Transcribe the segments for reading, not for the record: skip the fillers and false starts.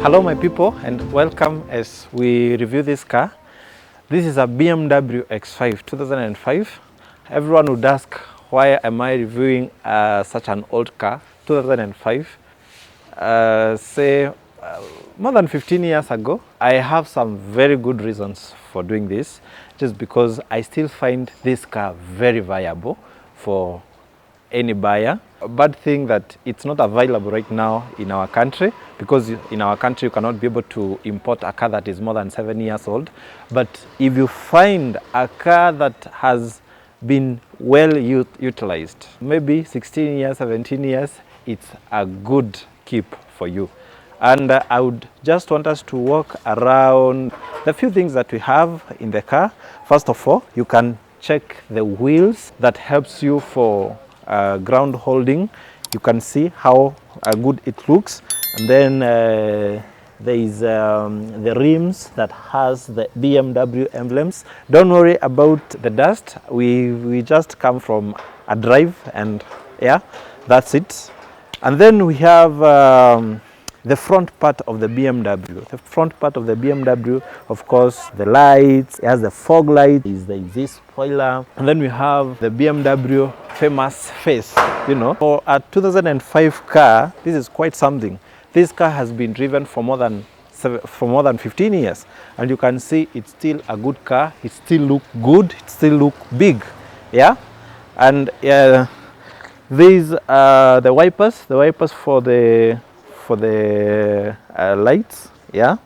Hello my people, and welcome as we review this car. This is a BMW X5 2005. Everyone would ask, why am I reviewing such an old car, 2005? More than 15 years ago. I have some very good reasons for doing this, just because I still find this car very viable for any buyer. A bad thing that it's not available right now in our country, because in our country you cannot be able to import a car that is more than 7 years old. But if you find a car that has been well utilized, maybe 16 years, 17 years, it's a good keep for you. And I would just want us to walk around the few things that we have in the car. First of all, you can check the wheels. That helps you for ground holding. You can see how good it looks. And then there is the rims that has the BMW emblems. Don't worry about the dust. We just come from a drive, and yeah, that's it. And then we have the front part of the BMW. The front part of the BMW, of course, the lights. It has the fog light, there is this spoiler. And then we have the BMW famous face, you know. For a 2005 car, this is quite something. This car has been driven for more than 15 years. And you can see it's still a good car. It still looks good. It still looks big. Yeah? And these are the wipers for the lights. Yeah,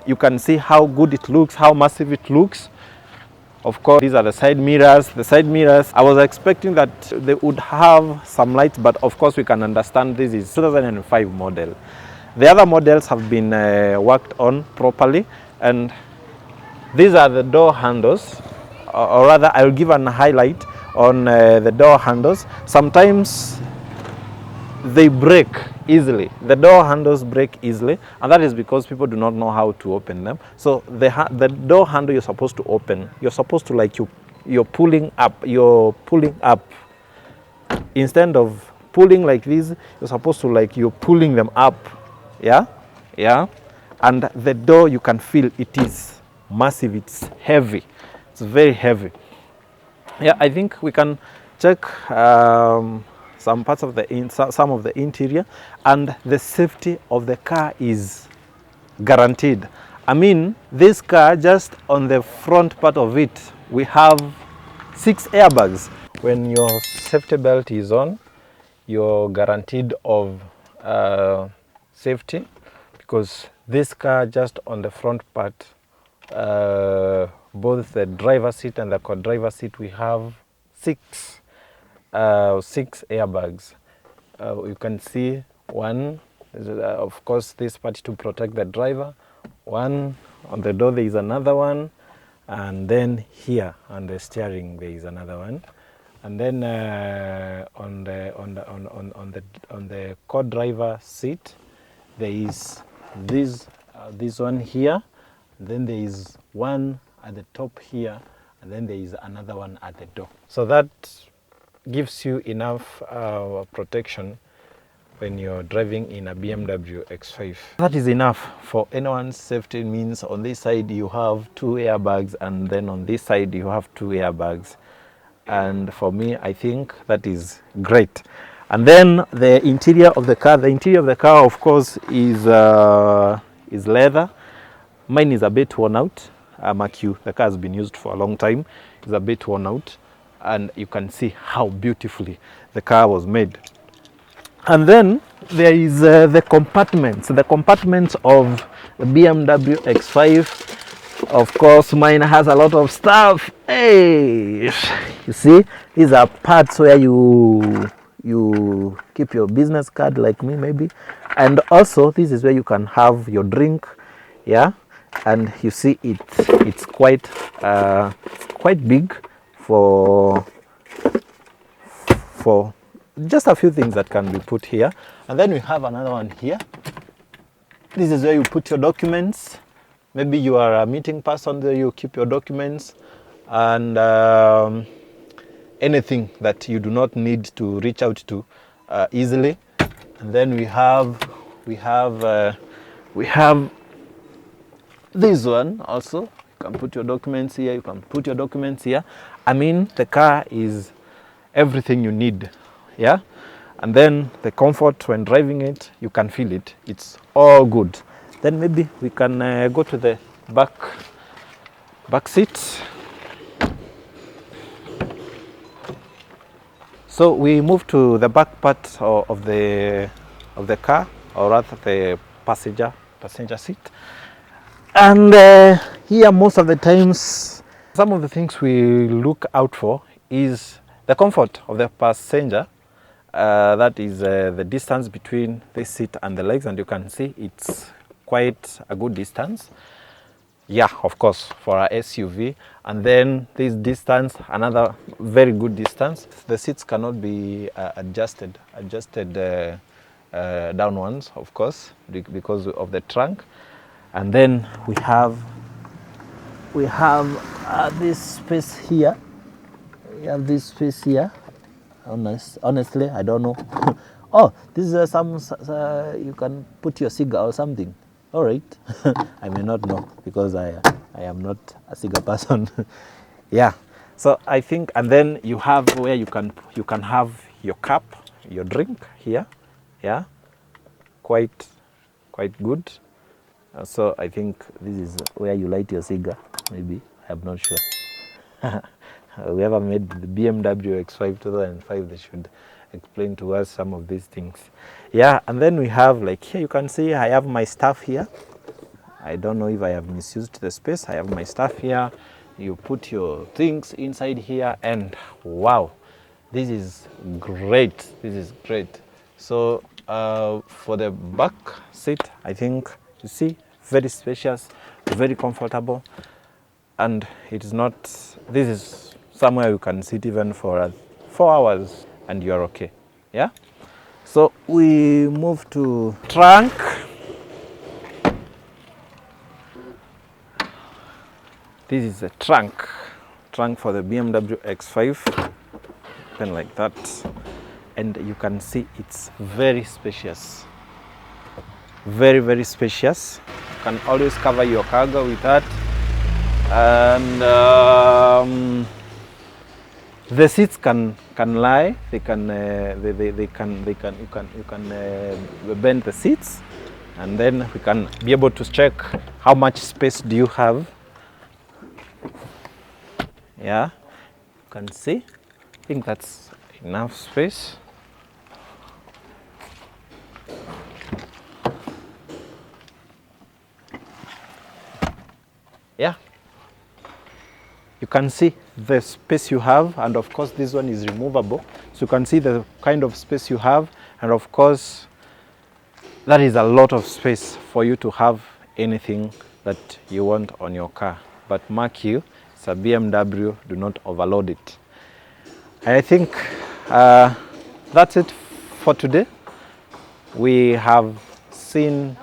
you can see how good it looks, how massive it looks. Of course, these are the side mirrors. The side mirrors, I was expecting that they would have some lights, but of course we can understand this is 2005 model. The other models have been worked on properly, and these are the door handles, or rather I'll give an highlight on the door handles. Sometimes they break easily. The door handles break easily, and that is because people do not know how to open them. So the door handle you're supposed to open, you're supposed to, like, you're pulling up. Instead of pulling like this, you're supposed to, like, you're pulling them up. Yeah. And the door, you can feel it is massive. It's heavy. It's very heavy. Yeah, I think we can check some parts of some of the interior, and the safety of the car is guaranteed. I mean, this car, just on the front part of it, we have 6 airbags. When your safety belt is on, you're guaranteed of safety, because this car, just on the front part, both the driver's seat and the co-driver's seat, we have 6 airbags. You can see one, of course, this part to protect the driver. One on the door, there is another one, and then here on the steering there is another one, and then on the co-driver seat there is this one here. Then there is one at the top here, and then there is another one at the door. So that gives you enough protection when you're driving in a BMW X5. That is enough for anyone's safety. Means on this side you have 2 airbags, and then on this side you have 2 airbags. And for me, I think that is great. And then the interior of the car. The interior of the car, of course, is leather. Mine is a bit worn out. The car has been used for a long time. It's a bit worn out, and you can see how beautifully the car was made. And then there is the compartments of the BMW X5. Of course, mine has a lot of stuff. Hey, you see, these are parts where you keep your business card, like me maybe, and also this is where you can have your drink. Yeah, and you see it's quite big for just a few things that can be put here. And then we have another one here. This is where you put your documents. Maybe you are a meeting person, there you keep your documents, and anything that you do not need to reach out to easily. And then we have We have this one also. You can put your documents here. You can put your documents here. I mean, the car is everything you need. Yeah. And then the comfort when driving it, you can feel it. It's all good. Then maybe we can go to the back seat. So we move to the back part of the car, or rather the passenger seat. And here most of the times, some of the things we look out for is the comfort of the passenger. That is the distance between this seat and the legs, and you can see it's quite a good distance. Yeah, of course, for our SUV. And then this distance, another very good distance. The seats cannot be adjusted downwards, of course, because of the trunk. And then we have this space here. We have this space here. Honestly, I don't know. Oh, this is you can put your cigar or something. All right. I may not know because I am not a cigar person. Yeah. So I think, and then you have where you can have your cup, your drink here. Yeah. Quite good. So I think this is where you light your cigar. Maybe, I'm not sure. Whoever made the BMW X5 2005, they should explain to us some of these things. Yeah, and then we have, like here you can see I have my stuff here. I don't know if I have misused the space. I have my stuff here. You put your things inside here, and wow, this is great. This is great. So for the back seat, I think you see very spacious, very comfortable, and it is not. This is somewhere you can sit even for 4 hours and you are okay. Yeah. So we move to trunk. This is a trunk for the BMW X5, open like that, and you can see it's very spacious, very spacious. You can always cover your cargo with that, and the seats can lie. They can you can bend the seats, and then we can be able to check how much space do you have. Yeah, you can see. I think that's enough space. Yeah. You can see the space you have, and of course this one is removable. So you can see the kind of space you have, and of course that is a lot of space for you to have anything that you want on your car. But mark you, it's a BMW, do not overload it. I think that's it for today. We have seen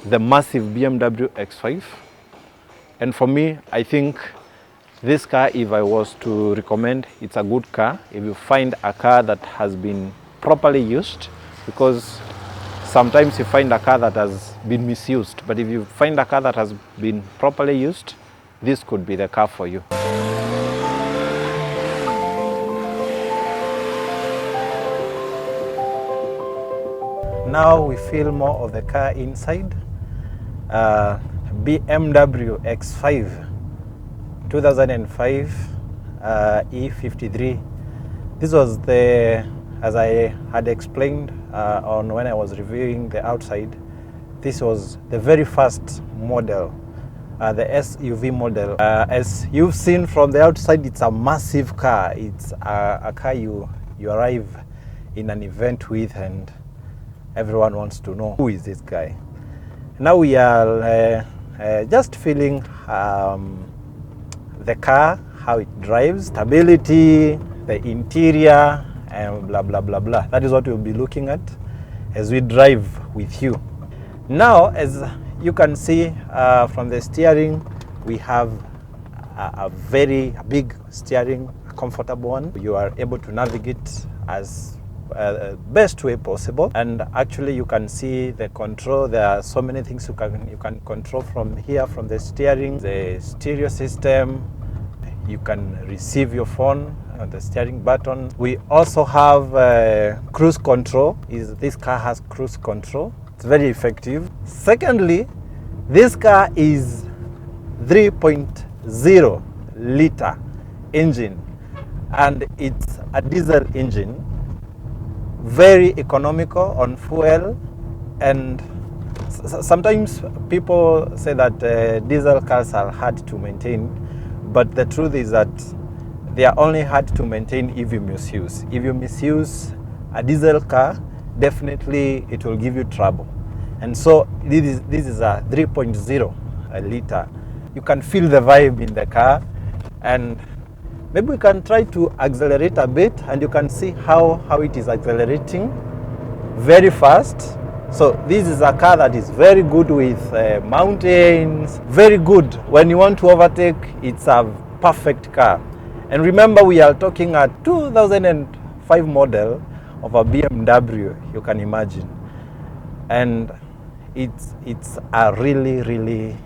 the massive BMW X5, and for me, I think this car, if I was to recommend, it's a good car. If you find a car that has been properly used, because sometimes you find a car that has been misused, but if you find a car that has been properly used, this could be the car for you. Now we feel more of the car inside. BMW X5 2005 E53. This was as I had explained on when I was reviewing the outside, this was the very first model, the SUV model. As you've seen from the outside, it's a massive car. It's a car you arrive in an event with, and everyone wants to know, who is this guy? Now we are just feeling the car, how it drives, stability, the interior, and blah blah blah blah. That is what we'll be looking at as we drive with you. Now, as you can see from the steering, we have a very big steering, a comfortable one. You are able to navigate as best way possible. And actually you can see the control. There are so many things you can control from here, from the steering, the stereo system. You can receive your phone on the steering button. We also have cruise control. This car has cruise control. It's very effective. Secondly, this car is 3.0 liter engine, and it's a diesel engine, very economical on fuel. And sometimes people say that diesel cars are hard to maintain, but the truth is that they are only hard to maintain if you misuse. If you misuse a diesel car, definitely it will give you trouble. And so this is a 3.0 liter. You can feel the vibe in the car, and maybe we can try to accelerate a bit, and you can see how it is accelerating very fast. So this is a car that is very good with mountains, very good when you want to overtake. It's a perfect car. And remember, we are talking a 2005 model of a BMW, you can imagine. And it's a really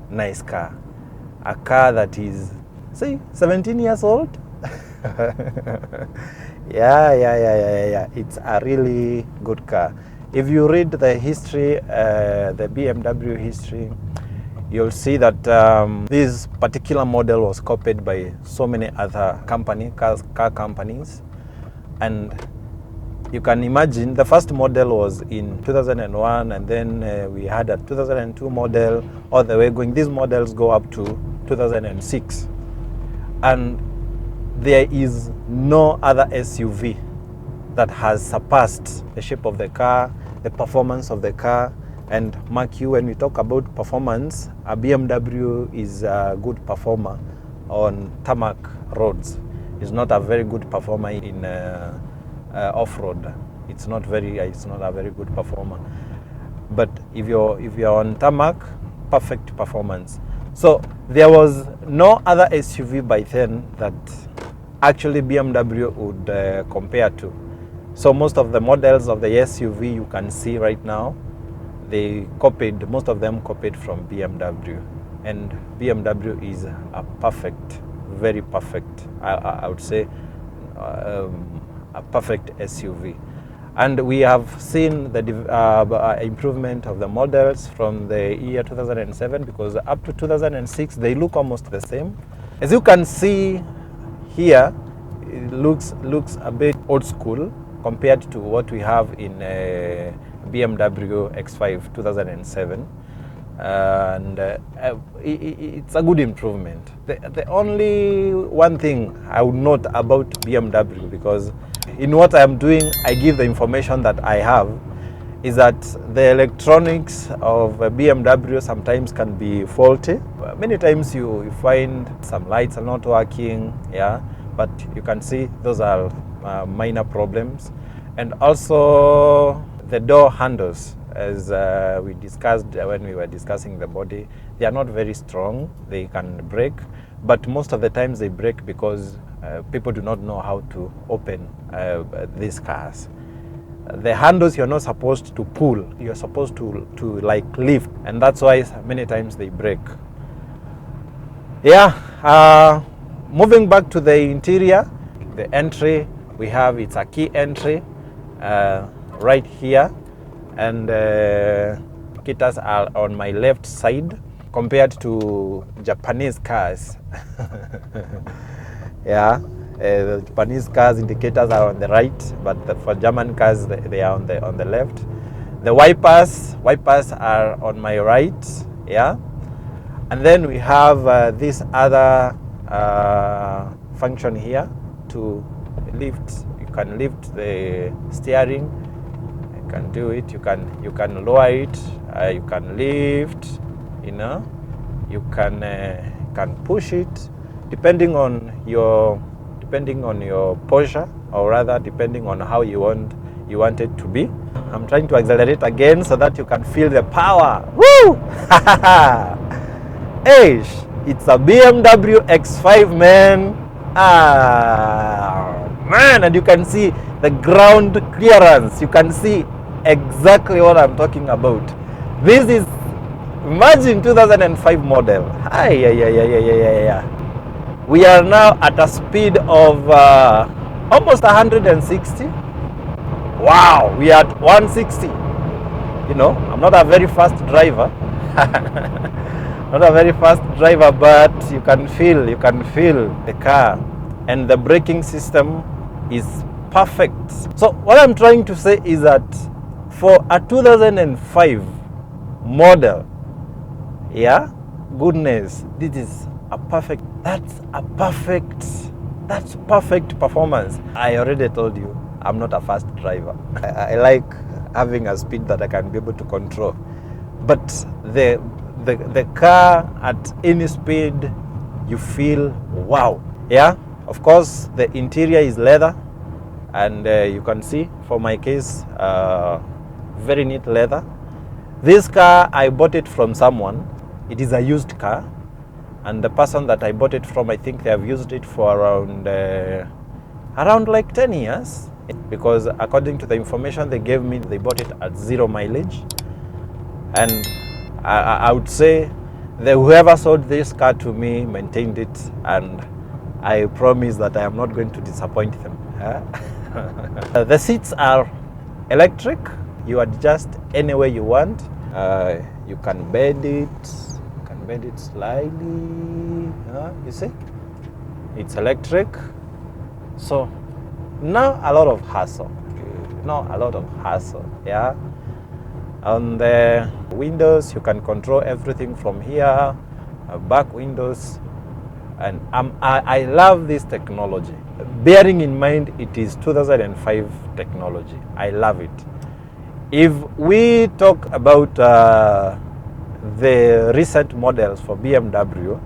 nice car. A car that is, say, 17 years old. Yeah. It's a really good car. If you read the history, the BMW history, you'll see that this particular model was copied by so many other car companies. And you can imagine the first model was in 2001, and then we had a 2002 model, all the way going. These models go up to 2006. And there is no other SUV that has surpassed the shape of the car, the performance of the car. And mark you, when we talk about performance, a BMW is a good performer on tarmac roads. It's not a very good performer in off-road. It's not a very good performer. But if you're on tarmac, perfect performance. So there was no other SUV by then that actually BMW would compare to. So most of the models of the SUV you can see right now, most of them copied from BMW. And BMW is a perfect, very perfect, I would say, a perfect SUV. And we have seen the improvement of the models from the year 2007, because up to 2006 they look almost the same. As you can see here, it looks a bit old school compared to what we have in BMW X5 2007. And it's a good improvement. The only one thing I would note about BMW, because in what I am doing, I give the information that I have, is that the electronics of a BMW sometimes can be faulty. Many times you find some lights are not working, yeah, but you can see those are minor problems. And also the door handles, as we discussed when we were discussing the body, they are not very strong. They can break, but most of the times they break because people do not know how to open these cars. The handles you're not supposed to pull, you're supposed to like lift, and that's why many times they break. Yeah, moving back to the interior, the entry we have, it's a key entry right here, and indicators are on my left side compared to Japanese cars. Yeah, the Japanese cars indicators are on the right, but for German cars they are on the left. The wipers are on my right, yeah. And then we have this other function here to lift. You can lift the steering. You can do it. You can lower it. You can lift. You know, you can push it, depending on your posture, or rather depending on how you want it to be. I'm trying to accelerate again so that you can feel the power. Woo! Hey, it's a BMW X5, man. Man, and you can see the ground clearance. You can see exactly what I'm talking about. This is, imagine 2005 model. We are now at a speed of almost 160. Wow, we are at 160. You know, I'm not a very fast driver. Not a very fast driver, but you can feel the car, and the braking system is perfect. So what I'm trying to say is that for a 2005 model, yeah, goodness, this is a perfect, that's perfect performance. I already told you, I'm not a fast driver. I like having a speed that I can be able to control. But the car at any speed, you feel wow. Yeah, of course, the interior is leather, and you can see, for my case, very neat leather. This car, I bought it from someone. It is a used car, and the person that I bought it from, I think they have used it for around like 10 years, because according to the information they gave me, they bought it at 0 mileage. And I would say that whoever sold this car to me maintained it, and I promise that I am not going to disappoint them. The seats are electric. You adjust any way you want. You can bend it. Slightly. You see, it's electric. So not a lot of hassle. Yeah. On the windows, you can control everything from here, back windows, and I love this technology. Bearing in mind it is 2005 technology, I love it. If we talk about the recent models for BMW,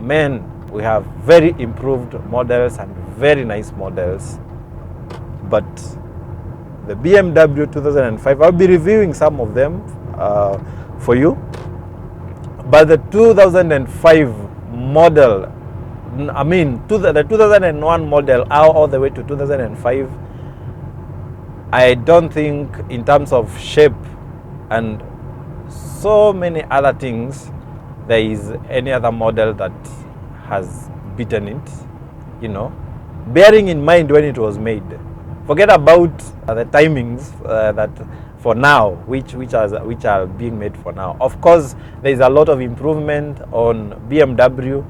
man, we have very improved models and very nice models, but the BMW 2005, I'll be reviewing some of them for you. But the 2005 model, I mean, the 2001 model all the way to 2005, I don't think in terms of shape and so many other things, there is any other model that has beaten it, you know, bearing in mind when it was made. Forget about the timings that for now, which are being made for now. Of course, there is a lot of improvement on BMW,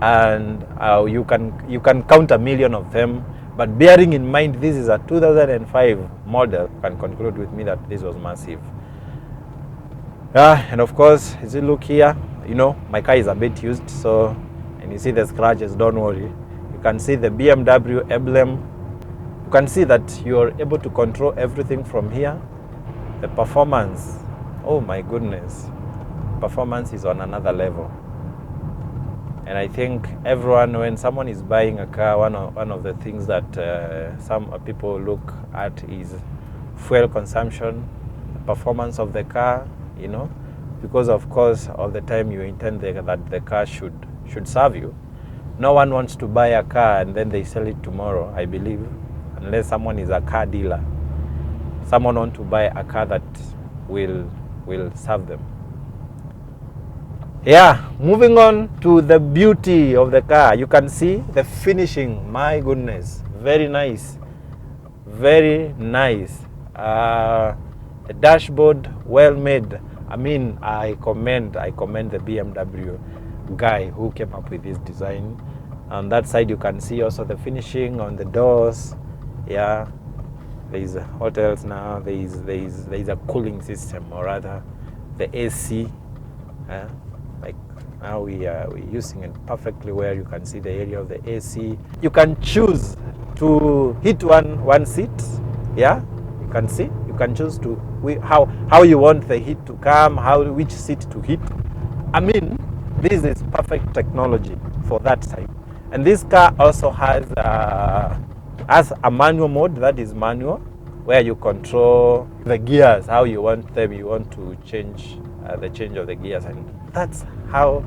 and you can count a million of them. But bearing in mind this is a 2005 model, you can conclude with me that this was massive. And of course, as you look here, you know, my car is a bit used, so, and you see the scratches, don't worry. You can see the BMW emblem. You can see that you are able to control everything from here. The performance, oh my goodness, performance is on another level. And I think everyone, when someone is buying a car, one of the things that some people look at is fuel consumption, the performance of the car, you know, because of course all the time you intend that the car should serve you. No one wants to buy a car and then they sell it tomorrow, I believe, unless someone is a car dealer. Someone wants to buy a car that will serve them. Yeah, moving on to the beauty of the car. You can see the finishing, my goodness, very nice, very nice. The dashboard, well made. I mean, I commend the BMW guy who came up with this design. On that side, you can see also the finishing on the doors. Yeah, there is hotels now. There is a cooling system, or rather, the AC. Like now we're using it perfectly, where you can see the area of the AC. You can choose to hit one seat. Yeah, you can see. You can choose to how you want the heat to come, which seat to hit. I mean, this is perfect technology for that side. And this car also has a manual mode, that is manual, where you control the gears, how you want them. You want to change the change of the gears, and that's how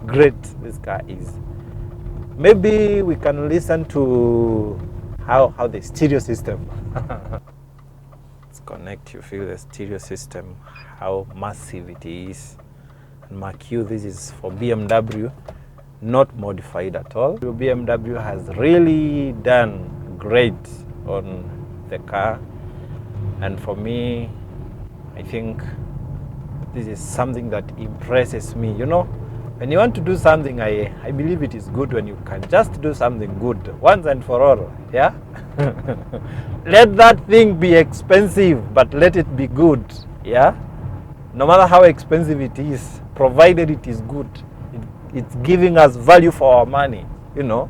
great this car is. Maybe we can listen to how the stereo system. Let's connect, you feel the stereo system, how massive it is. And mark you, this is for BMW, not modified at all. BMW has really done great on the car, and for me, I think this is something that impresses me. You know, when you want to do something, I believe it is good when you can just do something good once and for all. Yeah. Let that thing be expensive, but let it be good. Yeah. No matter how expensive it is, provided it is good, it's giving us value for our money. You know.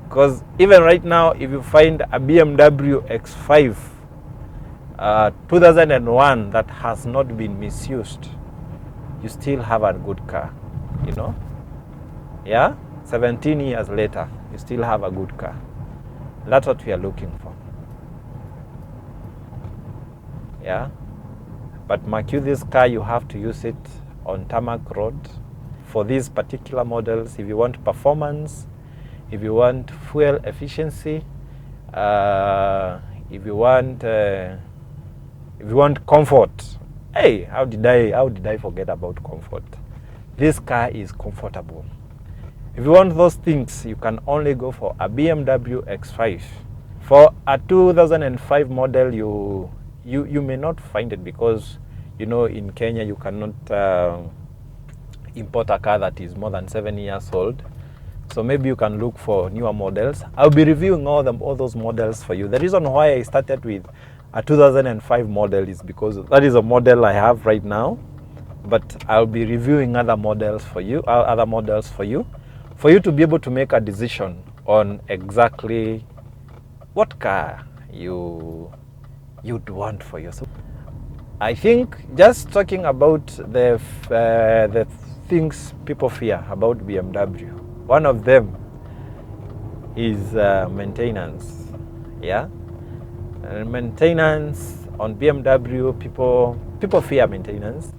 Because even right now, if you find a BMW X5 2001 that has not been misused, you still have a good car, you know. Yeah, 17 years later, you still have a good car. That's what we are looking for. Yeah, but mark you, this car, you have to use it on tarmac road. For these particular models, if you want performance, if you want fuel efficiency, if you want comfort, hey, how did I forget about comfort? This car is comfortable. If you want those things, you can only go for a BMW X5. For a 2005 model, you may not find it, because you know in Kenya you cannot import a car that is more than 7 years old. So maybe you can look for newer models. I'll be reviewing all those models for you. The reason why I started with a 2005 model is because that is a model I have right now. But I'll be reviewing other models for you, for you to be able to make a decision on exactly what car you'd want for yourself. I think just talking about the things people fear about BMW. One of them is maintenance. Yeah, maintenance on BMW. People fear maintenance,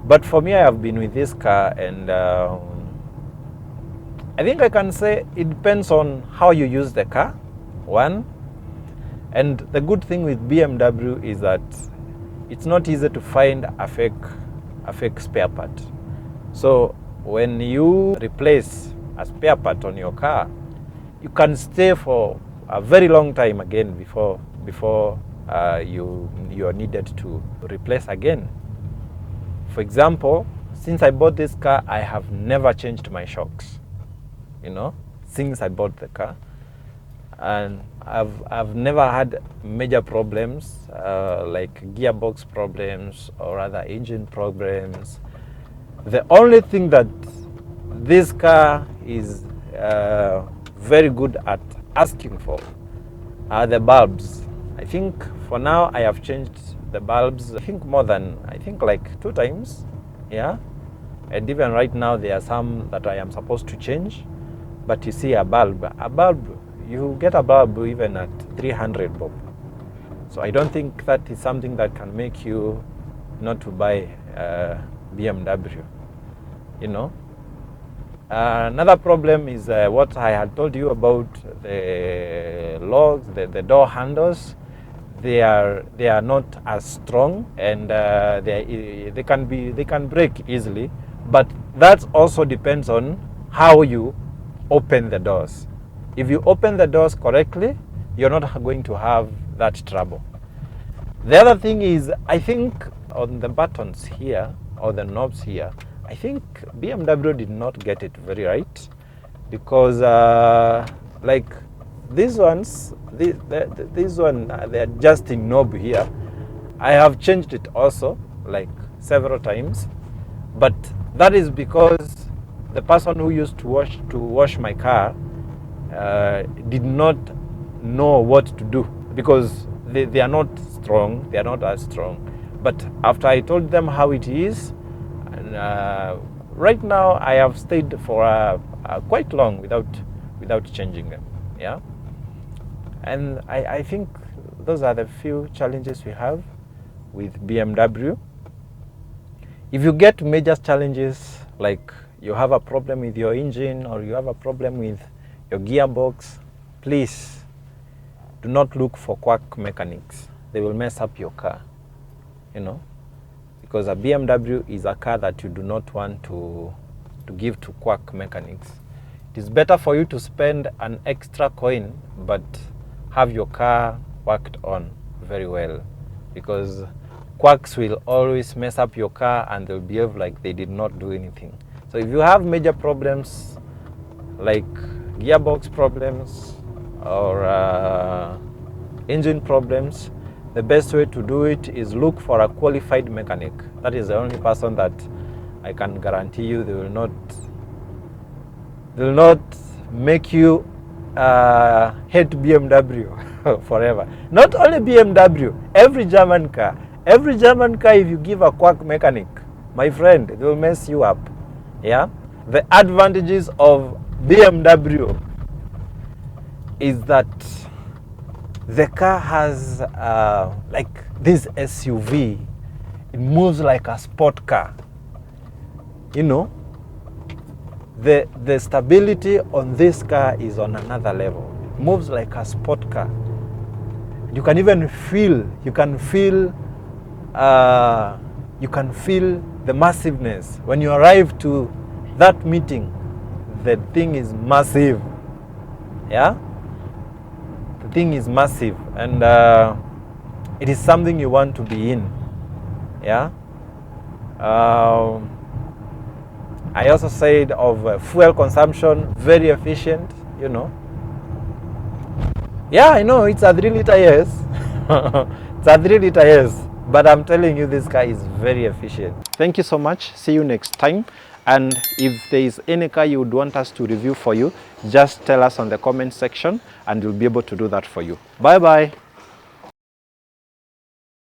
but for me, I have been with this car, and I think I can say it depends on how you use the car. One, and the good thing with BMW is that it's not easy to find a fake spare part. So when you replace a spare part on your car, you can stay for a very long time again before you are needed to replace again. For example, since I bought this car, I have never changed my shocks, you know, since I bought the car, and I've never had major problems like gearbox problems or other engine problems. The only thing that this car is very good at asking for are the bulbs. I think for now I have changed the bulbs, I think like 2 times. Yeah, and even right now there are some that I am supposed to change. But you see, a bulb, you get a bulb even at 300 bob. So I don't think that is something that can make you not to buy BMW, you know. Another problem is what I had told you about the locks, the door handles. They are not as strong, and they can break easily. But that also depends on how you open the doors. If you open the doors correctly, you're not going to have that trouble. The other thing is, I think on the buttons here or the knobs here, I think BMW did not get it very right, because like these ones, this one, the adjusting knob here, I have changed it also like several times, but that is because the person who used to wash my car did not know what to do, because they are not strong, they are not as strong. But after I told them how it is, and right now I have stayed for quite long without changing them. Yeah, and I think those are the few challenges we have with BMW. If you get major challenges, like you have a problem with your engine or you have a problem with your gearbox, please do not look for quack mechanics. They will mess up your car, you know, because a BMW is a car that you do not want to give to quack mechanics. It is better for you to spend an extra coin but have your car worked on very well, because quacks will always mess up your car and they'll behave like they did not do anything. So if you have major problems like gearbox problems or engine problems, the best way to do it is look for a qualified mechanic. That is the only person that I can guarantee you they will not make you hate BMW forever. Not only BMW, every German car, if you give a quack mechanic, my friend, they will mess you up. Yeah, the advantages of BMW is that the car has like this SUV. It moves like a sport car. You know, the stability on this car is on another level. It moves like a sport car. You can even feel, you can feel the massiveness. When you arrive to that meeting, the thing is massive. Yeah? The thing is massive, and it is something you want to be in. Yeah? I also said of fuel consumption, very efficient, you know. Yeah, I know it's a 3-liter, yes. It's a 3-liter, yes. But I'm telling you, this car is very efficient. Thank you so much. See you next time. And if there is any car you would want us to review for you, just tell us on the comment section and we'll be able to do that for you. Bye-bye.